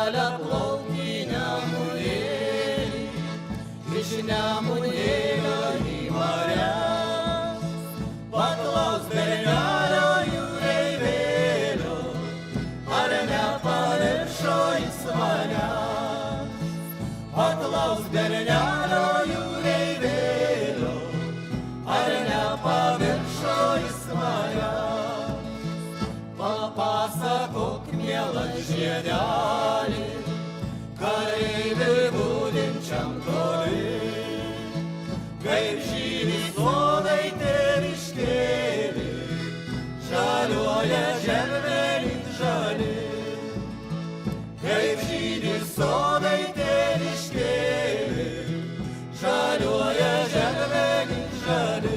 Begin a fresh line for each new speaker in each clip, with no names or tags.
žalia plaukį Nemunėlį, iš Nemunėlio į marias. Paklaus bernelio jūreivėlio, ar nepamiršo jis manęs. Paklaus bernelio jūreivėlio, ar nepamiršo jis manęs. Papasakok, mielas žiedelį, kareiviui budinčiam toli, kaip žydi sodai tėviškėlį, žaliuoja želmenys žali. Kaip žydi sodai tėviškėlį, žaliuoja želmenys žali.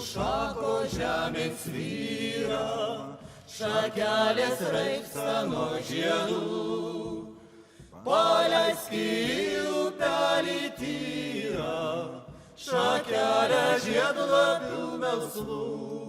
Šako žemė svyra, šakelės raiksta nuo žiedų. Paleisk į upelį tyrą, šakelę žiedlapių melsvų.